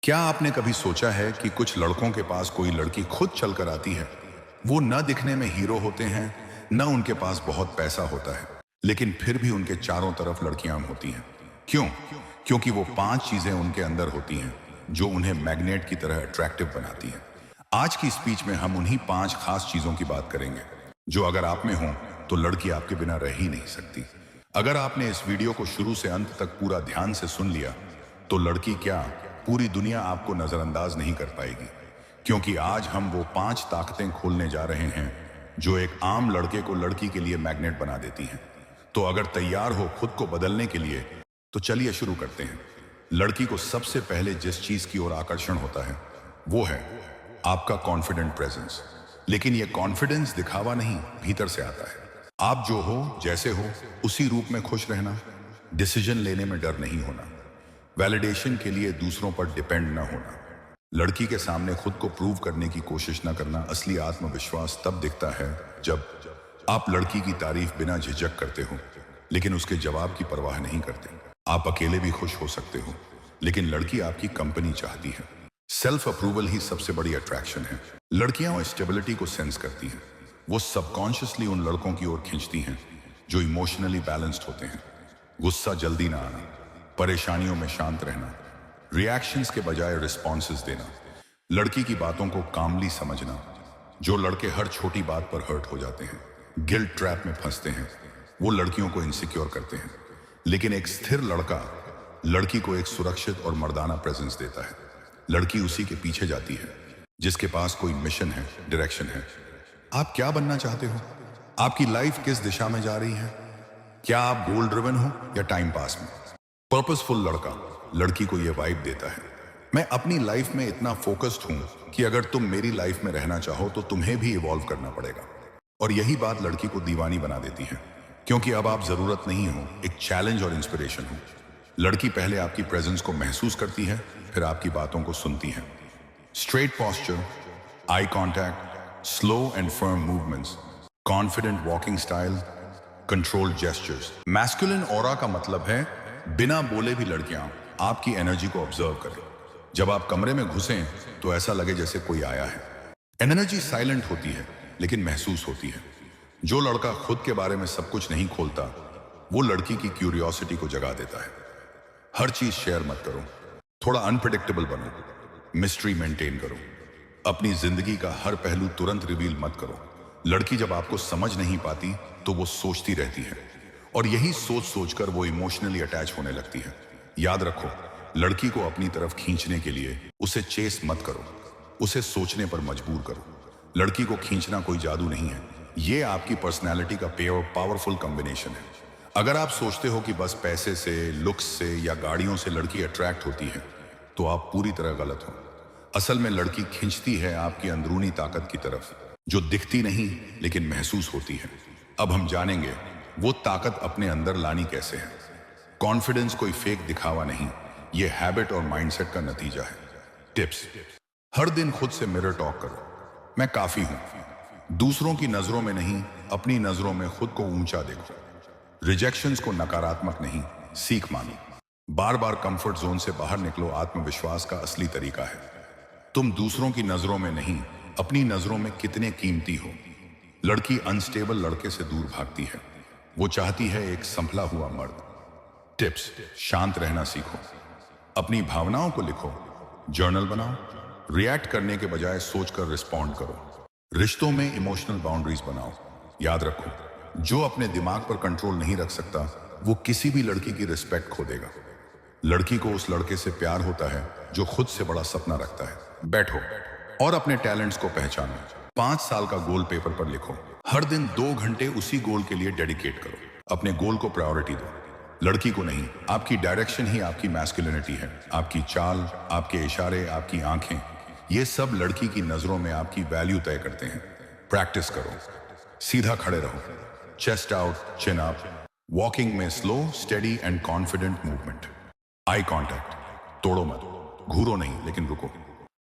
क्या आपने कभी सोचा है कि कुछ लड़कों के पास कोई लड़की खुद चलकर आती है? वो न दिखने में हीरो होते हैं, न उनके पास बहुत पैसा होता है, लेकिन फिर भी उनके चारों तरफ लड़कियां होती हैं। क्यों? क्योंकि वो 5 चीजें उनके अंदर होती हैं जो उन्हें मैग्नेट की तरह अट्रैक्टिव बनाती हैं। आज की स्पीच में हम उन्हीं 5 खास चीजों की बात करेंगे जो अगर आप में हो तो लड़की आपके बिना रह ही नहीं सकती। अगर आपने इस वीडियो को शुरू से अंत तक पूरा ध्यान से सुन लिया तो लड़की क्या, पूरी दुनिया आपको नजरअंदाज नहीं कर पाएगी, क्योंकि आज हम वो 5 ताकतें खोलने जा रहे हैं जो एक आम लड़के को लड़की के लिए मैग्नेट बना देती हैं। तो अगर तैयार हो खुद को बदलने के लिए तो चलिए शुरू करते हैं। लड़की को सबसे पहले जिस चीज की ओर आकर्षण होता है वो है आपका कॉन्फिडेंट प्रेजेंस। लेकिन यह कॉन्फिडेंस दिखावा नहीं, भीतर से आता है। आप जो हो, जैसे हो, उसी रूप में खुश रहना, डिसीजन लेने में डर नहीं होना, वैलिडेशन के लिए दूसरों पर डिपेंड न होना, लड़की के सामने खुद को प्रूव करने की कोशिश न करना। असली आत्मविश्वास तब दिखता है जब आप लड़की की तारीफ बिना झिझक करते हो, लेकिन उसके जवाब की परवाह नहीं करते। आप अकेले भी खुश हो सकते हो, लेकिन लड़की आपकी कंपनी चाहती है। सेल्फ अप्रूवल ही सबसे बड़ी अट्रैक्शन है। लड़कियां स्टेबिलिटी को सेंस करती हैं। वो सबकॉन्शियसली उन लड़कों की ओर खींचती हैं जो इमोशनली बैलेंस्ड होते हैं। गुस्सा जल्दी ना आना, परेशानियों में शांत रहना, रिएक्शंस के बजाय रिस्पॉन्सेस देना, लड़की की बातों को कामली समझना। जो लड़के हर छोटी बात पर हर्ट हो जाते हैं, गिल्ट ट्रैप में फंसते हैं, वो लड़कियों को इनसिक्योर करते हैं। लेकिन एक स्थिर लड़का लड़की को एक सुरक्षित और मर्दाना प्रेजेंस देता है। लड़की उसी के पीछे जाती है जिसके पास कोई मिशन है, डायरेक्शन है। आप क्या बनना चाहते हो? आपकी लाइफ किस दिशा में जा रही है? क्या आप गोल ड्रिवन हो या टाइम पास में? पर्पसफुल लड़का लड़की को यह वाइब देता है, मैं अपनी लाइफ में इतना फोकस्ड हूं कि अगर तुम मेरी लाइफ में रहना चाहो तो तुम्हें भी इवॉल्व करना पड़ेगा। और यही बात लड़की को दीवानी बना देती है, क्योंकि अब आप जरूरत नहीं हो, एक चैलेंज और इंस्पिरेशन हो। लड़की पहले आपकी प्रेजेंस को महसूस करती है, फिर आपकी बातों को सुनती है। Straight posture, eye contact, slow and firm movements, confident walking style, controlled gestures. Masculine aura का मतलब है बिना बोले भी लड़कियां आपकी एनर्जी को ऑब्जर्व करें। जब आप कमरे में घुसें तो ऐसा लगे जैसे कोई आया है। एनर्जी साइलेंट होती है लेकिन महसूस होती है। जो लड़का खुद के बारे में सब कुछ नहीं खोलता वो लड़की की क्यूरियोसिटी को जगा देता है। हर चीज शेयर मत करो, थोड़ा अनप्रेडिक्टेबल बनो, मिस्ट्री मेंटेन करो। अपनी जिंदगी का हर पहलू तुरंत रिवील मत करो। लड़की जब आपको समझ नहीं पाती तो वो सोचती रहती है, और यही सोच सोचकर वो इमोशनली अटैच होने लगती है। याद रखो, लड़की को अपनी तरफ खींचने के लिए उसे चेस मत करो, उसे सोचने पर मजबूर करो। लड़की को खींचना कोई जादू नहीं है, ये आपकी पर्सनैलिटी का पावरफुल कॉम्बिनेशन है। अगर आप सोचते हो कि बस पैसे से, लुक्स से या गाड़ियों से लड़की अट्रैक्ट होती है तो आप पूरी तरह गलत हो। असल में लड़की खींचती है आपकी अंदरूनी ताकत की तरफ, जो दिखती नहीं लेकिन महसूस होती है। अब हम जानेंगे वो ताकत अपने अंदर लानी कैसे है। कॉन्फिडेंस कोई फेक दिखावा नहीं, ये हैबिट और माइंडसेट का नतीजा है। टिप्स: हर दिन खुद से मिरर टॉक करो, मैं काफी हूं। दूसरों की नजरों में नहीं, अपनी नजरों में खुद को ऊंचा देखो। रिजेक्शंस को नकारात्मक नहीं, सीख मानो। बार बार कंफर्ट जोन से बाहर निकलो, आत्मविश्वास का असली तरीका है। तुम दूसरों की नजरों में नहीं, अपनी नजरों में कितने कीमती हो। लड़की अनस्टेबल लड़के से दूर भागती है, वो चाहती है एक संभला हुआ मर्द। टिप्स: शांत रहना सीखो, अपनी भावनाओं को लिखो, जर्नल बनाओ, रिएक्ट करने के बजाय सोचकर रिस्पॉन्ड करो। रिश्तों में इमोशनल बाउंड्रीज बनाओ। याद रखो, जो अपने दिमाग पर कंट्रोल नहीं रख सकता वो किसी भी लड़की की रिस्पेक्ट खो देगा। लड़की को उस लड़के से प्यार होता है जो खुद से बड़ा सपना रखता है। बैठो और अपने टैलेंट्स को पहचानो। 5 साल का गोल पेपर पर लिखो। हर दिन 2 घंटे उसी गोल के लिए डेडिकेट करो। अपने गोल को प्रायोरिटी दो, लड़की को नहीं। आपकी डायरेक्शन ही आपकी मैस्कुलिनिटी है। आपकी चाल, आपके इशारे, आपकी आंखें, ये सब लड़की की नजरों में आपकी वैल्यू तय करते हैं। प्रैक्टिस करो, सीधा खड़े रहो, chest out, chin up, walking में slow, steady and confident movement. Eye contact, तोड़ो मत, घूरो नहीं लेकिन रुको।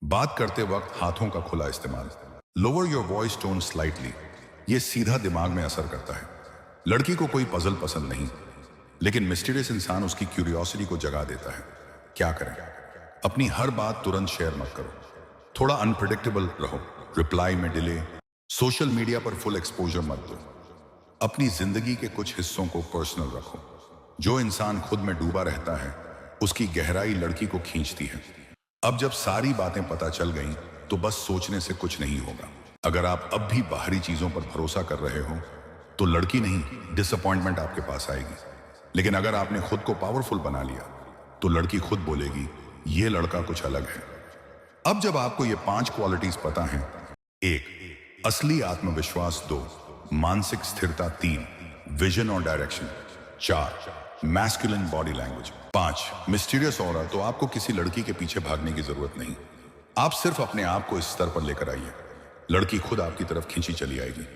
बात करते वक्त हाथों का खुला इस्तेमाल। Lower your voice tone slightly, ये सीधा दिमाग में असर करता है। लड़की को कोई पजल पसंद नहीं, लेकिन मिस्टीरियस इंसान उसकी क्यूरियोसिटी को जगा देता है। क्या करें? अपनी हर बात तुरंत शेयर मत करो, थोड़ा अनप्रिडिक्टेबल रहो, रिप्लाई में डिले, सोशल मीडिया पर फुल एक्सपोजर मत दो। अपनी जिंदगी के कुछ हिस्सों को पर्सनल रखो। जो इंसान खुद में डूबा रहता है उसकी गहराई लड़की को खींचती है। अब जब सारी बातें पता चल गईं तो बस सोचने से कुछ नहीं होगा। अगर आप अब भी बाहरी चीजों पर भरोसा कर रहे हो तो लड़की नहीं, डिसअपॉइंटमेंट आपके पास आएगी। लेकिन अगर आपने खुद को पावरफुल बना लिया तो लड़की खुद बोलेगी ये लड़का कुछ अलग है। अब जब आपको ये 5 क्वालिटीज पता हैं, 1 असली आत्मविश्वास, 2 मानसिक स्थिरता, 3 विजन और direction, 4 masculine body language, 5 mysterious aura, तो आपको किसी लड़की के पीछे भागने की जरूरत नहीं। आप सिर्फ अपने आप को इस स्तर पर लेकर आइए, लड़की खुद आपकी तरफ खींची चली आएगी।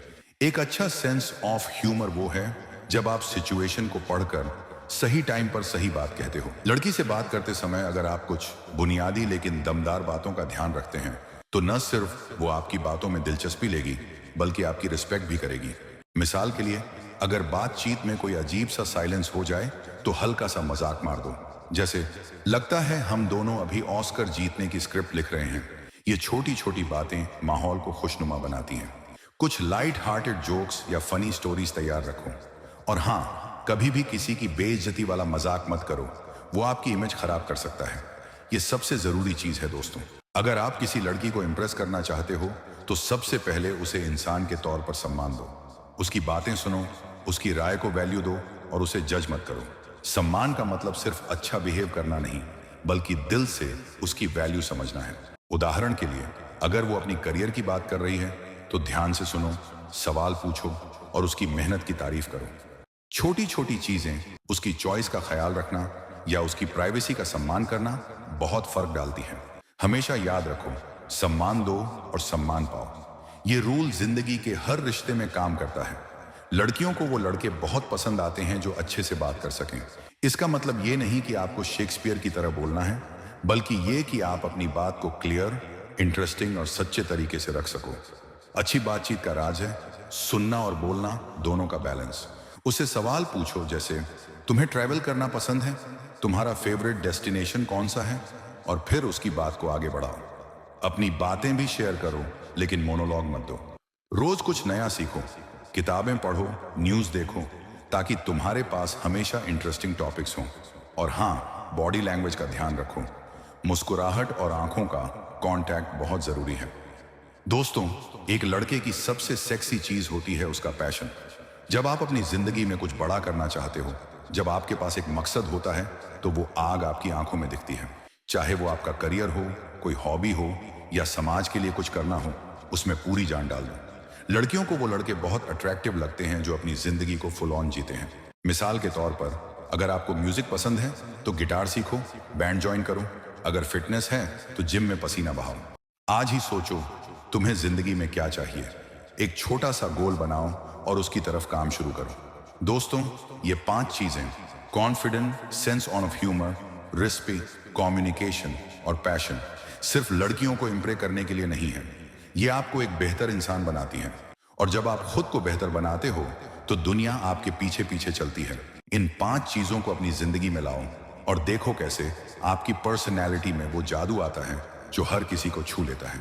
एक अच्छा सेंस ऑफ ह्यूमर वो है जब आप सिचुएशन को पढ़कर सही टाइम पर सही बात कहते हो। लड़की से बात करते समय अगर आप कुछ बुनियादी लेकिन दमदार बातों का ध्यान रखते हैं तो न सिर्फ वो आपकी बातों में दिलचस्पी लेगी बल्कि आपकी रिस्पेक्ट भी करेगी। मिसाल के लिए, अगर बातचीत में कोई अजीब सा साइलेंस हो जाए तो हल्का सा मजाक मार दो, जैसे लगता है हम दोनों अभी ऑस्कर जीतने की स्क्रिप्ट लिख रहे हैं। ये छोटी छोटी बातें माहौल को खुशनुमा बनाती हैं। कुछ लाइट हार्टेड जोक्स या फनी स्टोरीज तैयार रखो। और हाँ, कभी भी किसी की बेइज्जती वाला मजाक मत करो, वो आपकी इमेज खराब कर सकता है। ये सबसे जरूरी चीज है दोस्तों। अगर आप किसी लड़की को इंप्रेस करना चाहते हो तो सबसे पहले उसे इंसान के तौर पर सम्मान दो। उसकी बातें सुनो, उसकी राय को वैल्यू दो और उसे जज मत करो। सम्मान का मतलब सिर्फ अच्छा बिहेव करना नहीं बल्कि दिल से उसकी वैल्यू समझना है। उदाहरण के लिए, अगर वो अपनी करियर की बात कर रही है तो ध्यान से सुनो, सवाल पूछो और उसकी मेहनत की तारीफ करो। छोटी छोटी चीजें, उसकी चॉइस का ख्याल रखना या उसकी प्राइवेसी का सम्मान करना बहुत फर्क डालती है। हमेशा याद रखो, सम्मान दो और सम्मान पाओ। ये रूल जिंदगी के हर रिश्ते में काम करता है। लड़कियों को वो लड़के बहुत पसंद आते हैं जो अच्छे से बात कर सकें। इसका मतलब ये नहीं कि आपको शेक्सपियर की तरह बोलना है, बल्कि ये कि आप अपनी बात को क्लियर, इंटरेस्टिंग और सच्चे तरीके से रख सको। अच्छी बातचीत का राज है सुनना और बोलना दोनों का बैलेंस। उससे सवाल पूछो, जैसे तुम्हें ट्रैवल करना पसंद है, तुम्हारा फेवरेट डेस्टिनेशन कौन सा है, और फिर उसकी बात को आगे बढ़ाओ। अपनी बातें भी शेयर करो लेकिन मोनोलॉग मत दो। रोज कुछ नया सीखो, किताबें पढ़ो, न्यूज़ देखो, ताकि तुम्हारे पास हमेशा इंटरेस्टिंग टॉपिक्स हों। और हाँ, बॉडी लैंग्वेज का ध्यान रखो, मुस्कुराहट और आंखों का कांटेक्ट बहुत जरूरी है। दोस्तों, एक लड़के की सबसे सेक्सी चीज होती है उसका पैशन। जब आप अपनी जिंदगी में कुछ बड़ा करना चाहते हो, जब आपके पास एक मकसद होता है तो वो आग आपकी आंखों में दिखती है। चाहे वो आपका करियर हो, कोई हॉबी हो या समाज के लिए कुछ करना हो, उसमें पूरी जान डाल दो। लड़कियों को वो लड़के बहुत अट्रैक्टिव लगते हैं जो अपनी जिंदगी को फुल ऑन जीते हैं। मिसाल के तौर पर, अगर आपको म्यूजिक पसंद है तो गिटार सीखो, बैंड ज्वाइन करो। अगर फिटनेस है तो जिम में पसीना बहाओ। आज ही सोचो तुम्हें जिंदगी में क्या चाहिए। एक छोटा सा गोल बनाओ और उसकी तरफ काम शुरू करो। दोस्तों, ये 5 चीजें, confident, sense of humour, respect, communication और पैशन, सिर्फ लड़कियों को इंप्रेस करने के लिए नहीं है। ये आपको एक बेहतर इंसान बनाती हैं। और जब आप खुद को बेहतर बनाते हो तो दुनिया आपके पीछे पीछे चलती है। इन 5 चीजों को अपनी जिंदगी में लाओ और देखो कैसे आपकी पर्सनैलिटी में वो जादू आता है जो हर किसी को छू लेता है।